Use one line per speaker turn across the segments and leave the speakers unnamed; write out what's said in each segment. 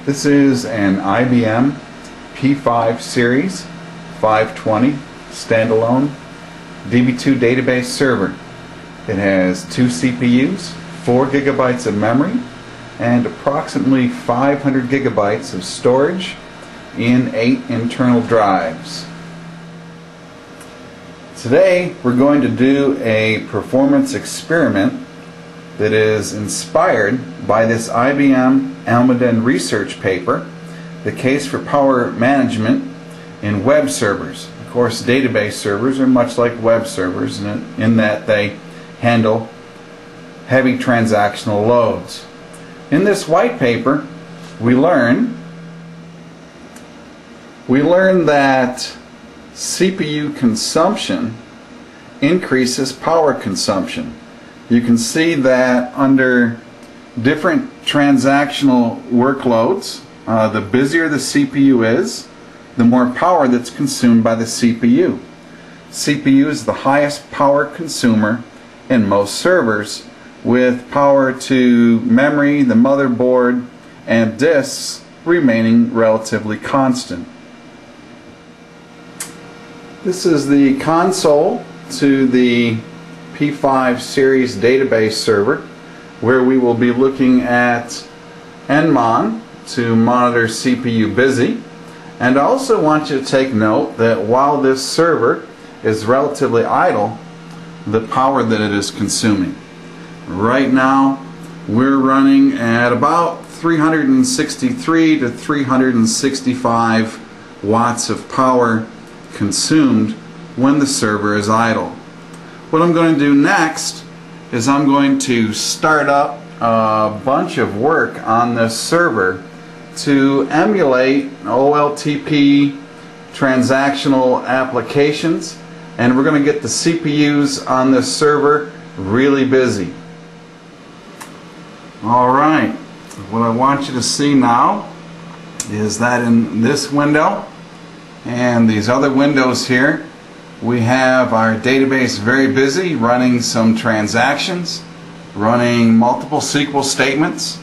This is an IBM P5 series 520 standalone DB2 database server. It has 2 CPUs, 4 gigabytes of memory, and approximately 500 gigabytes of storage in 8 internal drives. Today we're going to do a performance experiment that is inspired by this IBM Almaden research paper, The Case for Power Management in Web Servers. Of course, database servers are much like web servers in that they handle heavy transactional loads. In this white paper, we learn that CPU consumption increases power consumption. You can see that under different transactional workloads, the busier the CPU is, the more power that's consumed by the CPU. CPU is the highest power consumer in most servers, with power to memory, the motherboard, and disks remaining relatively constant. This is the console to the P5 series database server, where we will be looking at NMON to monitor CPU busy. And I also want you to take note that while this server is relatively idle, the power that it is consuming. Right now we're running at about 363 to 365 watts of power consumed when the server is idle. What I'm going to do next is I'm going to start up a bunch of work on this server to emulate OLTP transactional applications, and we're going to get the CPUs on this server really busy. Alright, what I want you to see now is that in this window and these other windows here, we have our database very busy, running some transactions, running multiple SQL statements.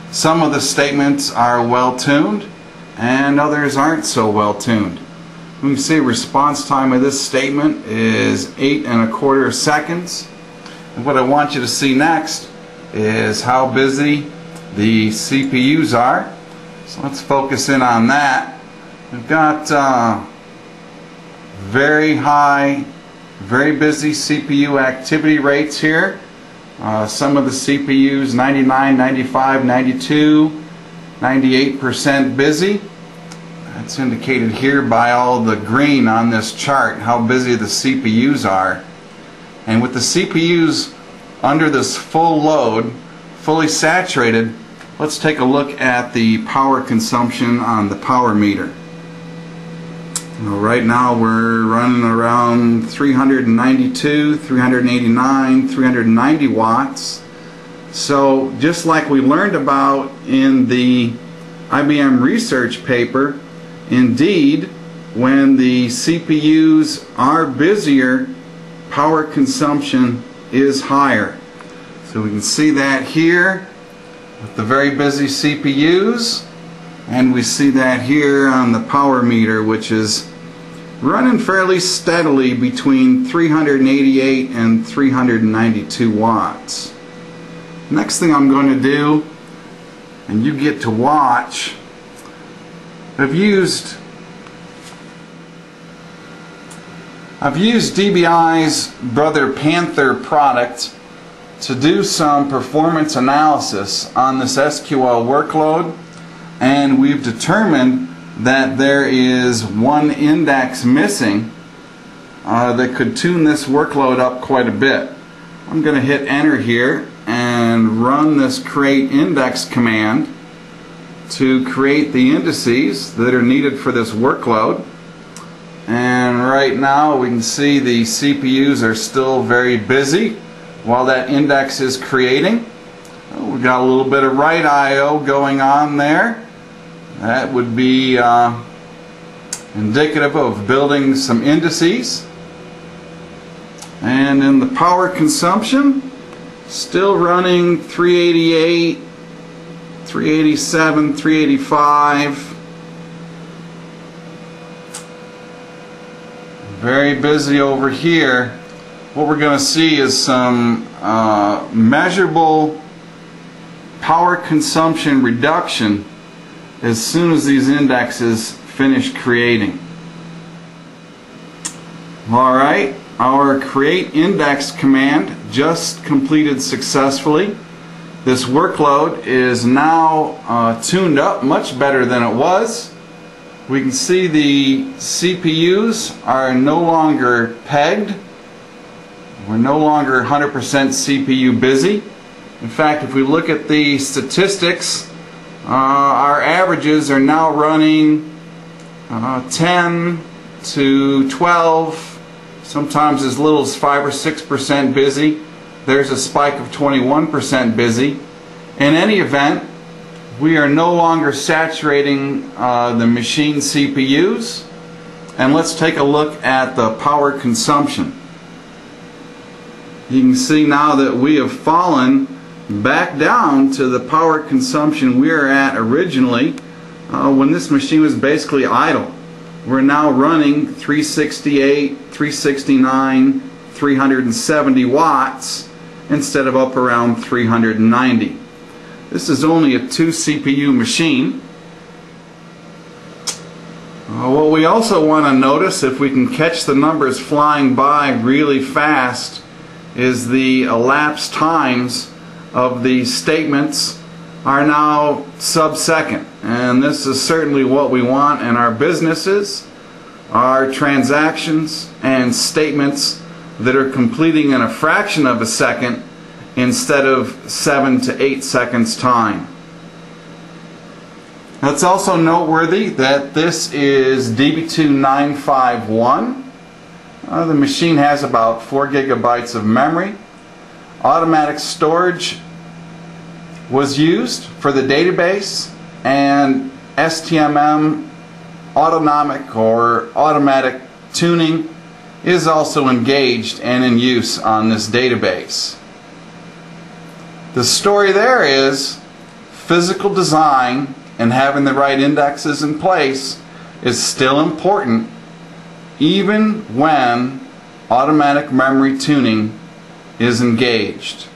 Some of the statements are well tuned and others aren't so well tuned. You can see response time of this statement is 8¼ seconds. And what I want you to see next is how busy the CPUs are. So let's focus in on that. We've got very high, very busy CPU activity rates here. Some of the CPUs 99, 95, 92, 98% busy. That's indicated here by all the green on this chart, how busy the CPUs are. And with the CPUs under this full load, fully saturated, let's take a look at the power consumption on the power meter. Right now we're running around 392, 389, 390 watts. So just like we learned about in the IBM research paper, indeed when the CPUs are busier, power consumption is higher. So we can see that here with the very busy CPUs, and we see that here on the power meter, which is running fairly steadily between 388 and 392 watts. Next thing I'm going to do, and you get to watch, I've used DBI's Brother-Panther product to do some performance analysis on this SQL workload, and we've determined that there is one index missing that could tune this workload up quite a bit. I'm going to hit enter here and run this create index command to create the indices that are needed for this workload. And right now we can see the CPUs are still very busy while that index is creating. We've got a little bit of write I/O going on there. That would be indicative of building some indices. And in the power consumption, still running 388 387, 385. Very busy over here. What we're going to see is some measurable power consumption reduction as soon as these indexes finish creating. Alright, our create index command just completed successfully. This workload is now tuned up much better than it was. We can see the CPUs are no longer pegged. We're no longer 100% CPU busy. In fact, if we look at the statistics, our averages are now running 10 to 12, sometimes as little as 5 or 6% busy. There's a spike of 21% busy. In any event, we are no longer saturating the machine CPUs. And let's take a look at the power consumption. You can see now that we have fallen back down to the power consumption we were at originally when this machine was basically idle. We're now running 368, 369, 370 watts instead of up around 390. This is only a 2 CPU machine. What we also want to notice, if we can catch the numbers flying by really fast, is the elapsed times of the statements are now sub-second. And this is certainly what we want in our businesses, our transactions and statements that are completing in a fraction of a second instead of 7 to 8 seconds time. It's also noteworthy that this is DB2 951. The machine has about 4 gigabytes of memory. Automatic storage was used for the database, and STMM automatic tuning is also engaged and in use on this database. The story there is physical design and having the right indexes in place is still important even when automatic memory tuning is engaged.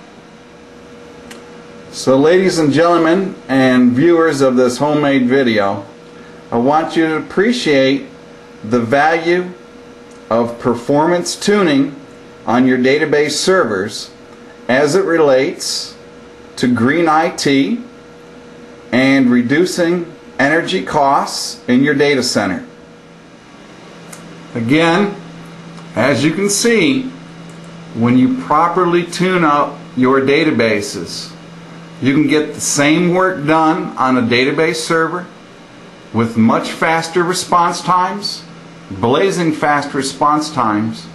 So ladies and gentlemen and viewers of this homemade video, I want you to appreciate the value of performance tuning on your database servers as it relates to green IT and reducing energy costs in your data center. Again, as you can see, when you properly tune up your databases, you can get the same work done on a database server with much faster response times, blazing fast response times,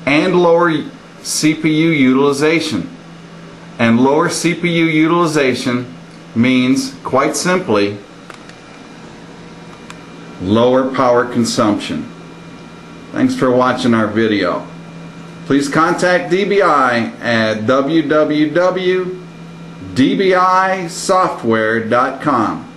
and lower CPU utilization. And lower CPU utilization means, quite simply, lower power consumption. Thanks for watching our video. Please contact DBI at www.dbisoftware.com.